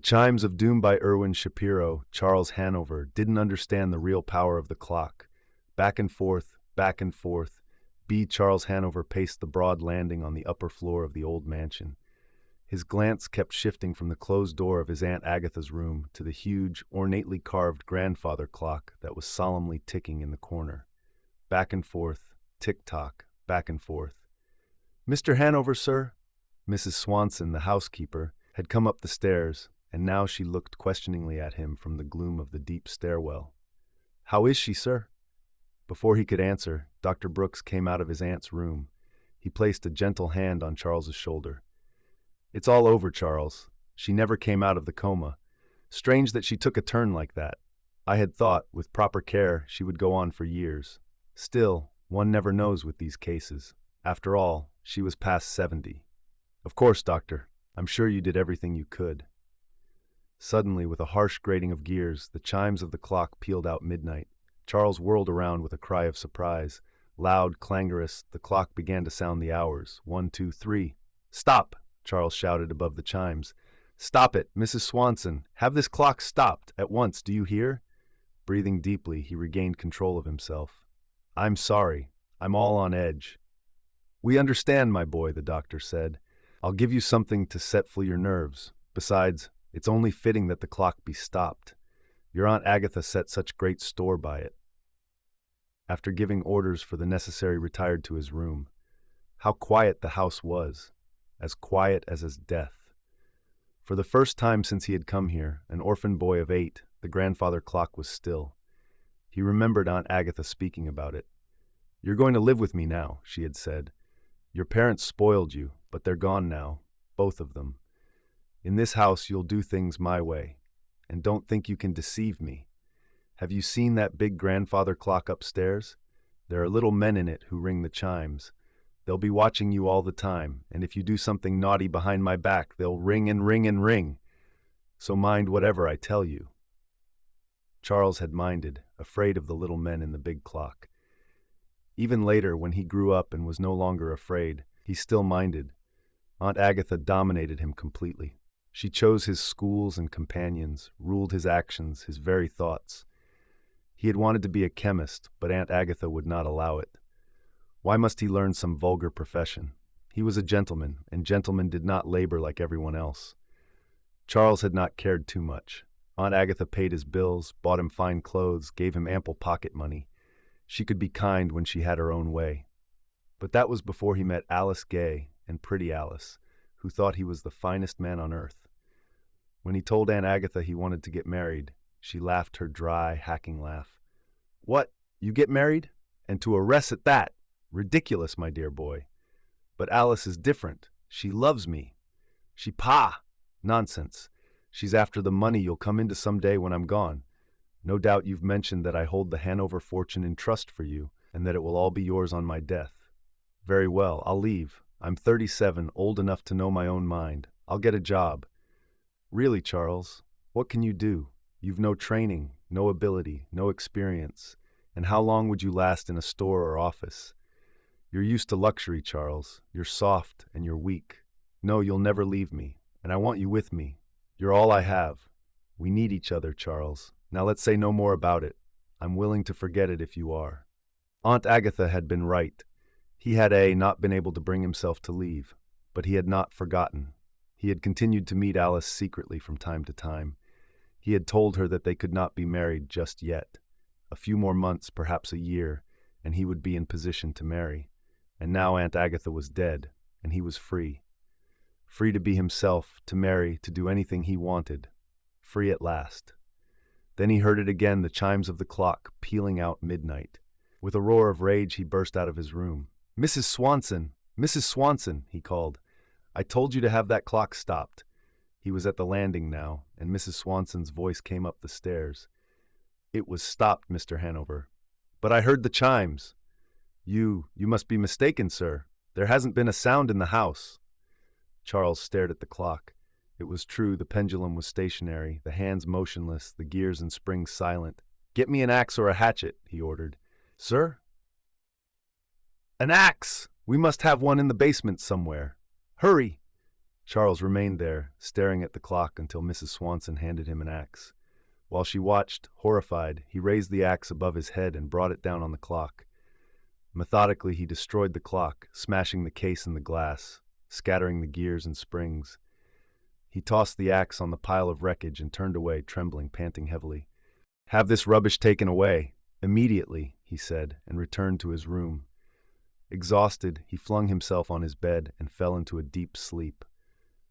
The Chimes of Doom by Irwin Shapiro, Charles Hanover, didn't understand the real power of the clock. Back and forth, back and forth. Charles Hanover paced the broad landing on the upper floor of the old mansion. His glance kept shifting from the closed door of his Aunt Agatha's room to the huge, ornately carved grandfather clock that was solemnly ticking in the corner. Back and forth, tick-tock, back and forth. "Mr. Hanover, sir?" Mrs. Swanson, the housekeeper, had come up the stairs, and now she looked questioningly at him from the gloom of the deep stairwell. "How is she, sir?" Before he could answer, Dr. Brooks came out of his aunt's room. He placed a gentle hand on Charles's shoulder. "It's all over, Charles. She never came out of the coma. Strange that she took a turn like that. I had thought, with proper care, she would go on for years. Still, one never knows with these cases. After all, she was past 70. Of course, doctor. I'm sure you did everything you could." Suddenly, with a harsh grating of gears, the chimes of the clock pealed out midnight. Charles whirled around with a cry of surprise. Loud, clangorous, the clock began to sound the hours. 1, 2, 3. "Stop!" Charles shouted above the chimes. "Stop it, Mrs. Swanson! Have this clock stopped, at once, do you hear?" Breathing deeply, he regained control of himself. "I'm sorry. I'm all on edge." "We understand, my boy," the doctor said. "I'll give you something to settle your nerves. Besides, it's only fitting that the clock be stopped. Your Aunt Agatha set such great store by it." After giving orders for the necessary retired to his room. How quiet the house was, as quiet as death. For the first time since he had come here, an orphan boy of 8, the grandfather clock was still. He remembered Aunt Agatha speaking about it. "You're going to live with me now," she had said. "Your parents spoiled you, but they're gone now, both of them. In this house you'll do things my way, and don't think you can deceive me. Have you seen that big grandfather clock upstairs? There are little men in it who ring the chimes. They'll be watching you all the time, and if you do something naughty behind my back, they'll ring and ring and ring. So mind whatever I tell you." Charles had minded, afraid of the little men in the big clock. Even later, when he grew up and was no longer afraid, he still minded. Aunt Agatha dominated him completely. She chose his schools and companions, ruled his actions, his very thoughts. He had wanted to be a chemist, but Aunt Agatha would not allow it. Why must he learn some vulgar profession? He was a gentleman, and gentlemen did not labor like everyone else. Charles had not cared too much. Aunt Agatha paid his bills, bought him fine clothes, gave him ample pocket money. She could be kind when she had her own way. But that was before he met Alice Gay, and pretty Alice, who thought he was the finest man on earth. When he told Aunt Agatha he wanted to get married, she laughed her dry, hacking laugh. "What, you get married? And to a rest at that? Ridiculous, my dear boy. But Alice is different. She loves me. Nonsense. She's after the money you'll come into some day when I'm gone. No doubt you've mentioned that I hold the Hanover fortune in trust for you, and that it will all be yours on my death. Very well, I'll leave. I'm 37, old enough to know my own mind. I'll get a job." "Really, Charles, what can you do? You've no training, no ability, no experience. And how long would you last in a store or office? You're used to luxury, Charles. You're soft and you're weak. No, you'll never leave me, and I want you with me. You're all I have. We need each other, Charles. Now let's say no more about it. I'm willing to forget it if you are." Aunt Agatha had been right. He had not been able to bring himself to leave, but he had not forgotten. He had continued to meet Alice secretly from time to time. He had told her that they could not be married just yet. A few more months, perhaps a year, and he would be in position to marry. And now Aunt Agatha was dead, and he was free. Free to be himself, to marry, to do anything he wanted. Free at last. Then he heard it again, the chimes of the clock, pealing out midnight. With a roar of rage, he burst out of his room. "Mrs. Swanson! Mrs. Swanson!" he called. "I told you to have that clock stopped." He was at the landing now, and Mrs. Swanson's voice came up the stairs. "It was stopped, Mr. Hanover." "But I heard the chimes." You must be mistaken, sir. There hasn't been a sound in the house." Charles stared at the clock. It was true, the pendulum was stationary, the hands motionless, the gears and springs silent. "Get me an axe or a hatchet," he ordered. "Sir?" "An axe! We must have one in the basement somewhere. Hurry!" Charles remained there, staring at the clock until Mrs. Swanson handed him an axe. While she watched, horrified, he raised the axe above his head and brought it down on the clock. Methodically, he destroyed the clock, smashing the case and the glass, scattering the gears and springs. He tossed the axe on the pile of wreckage and turned away, trembling, panting heavily. "Have this rubbish taken away, immediately," he said, and returned to his room. Exhausted, he flung himself on his bed and fell into a deep sleep.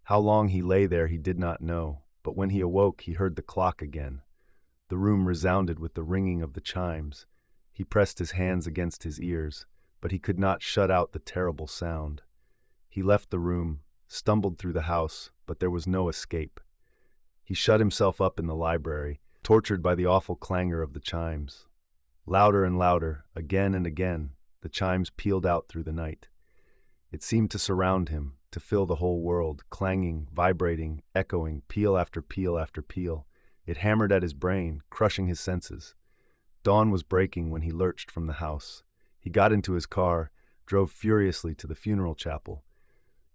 How long he lay there he did not know, but when he awoke he heard the clock again. The room resounded with the ringing of the chimes. He pressed his hands against his ears, but he could not shut out the terrible sound. He left the room, stumbled through the house, but there was no escape. He shut himself up in the library, tortured by the awful clangor of the chimes. Louder and louder, again and again, the chimes pealed out through the night. It seemed to surround him, to fill the whole world, clanging, vibrating, echoing, peal after peal after peal. It hammered at his brain, crushing his senses. Dawn was breaking when he lurched from the house. He got into his car, drove furiously to the funeral chapel.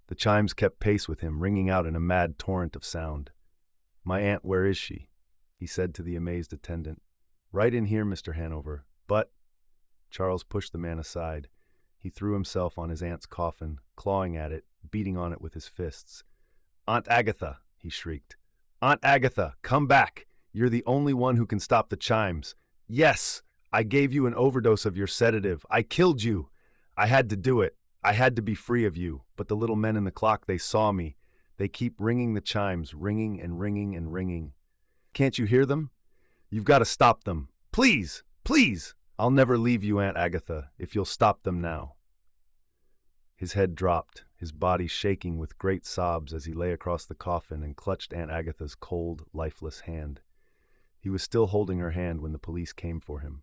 The chimes kept pace with him, ringing out in a mad torrent of sound. "My aunt, where is she?" he said to the amazed attendant. "Right in here, Mr. Hanover, but—" Charles pushed the man aside. He threw himself on his aunt's coffin, clawing at it, beating on it with his fists. "Aunt Agatha!" he shrieked. "Aunt Agatha, come back! You're the only one who can stop the chimes. Yes, I gave you an overdose of your sedative. I killed you. I had to do it. I had to be free of you. But the little men in the clock, they saw me. They keep ringing the chimes, ringing and ringing and ringing. Can't you hear them? You've got to stop them. Please, please! I'll never leave you, Aunt Agatha, if you'll stop them now." His head dropped, his body shaking with great sobs as he lay across the coffin and clutched Aunt Agatha's cold, lifeless hand. He was still holding her hand when the police came for him.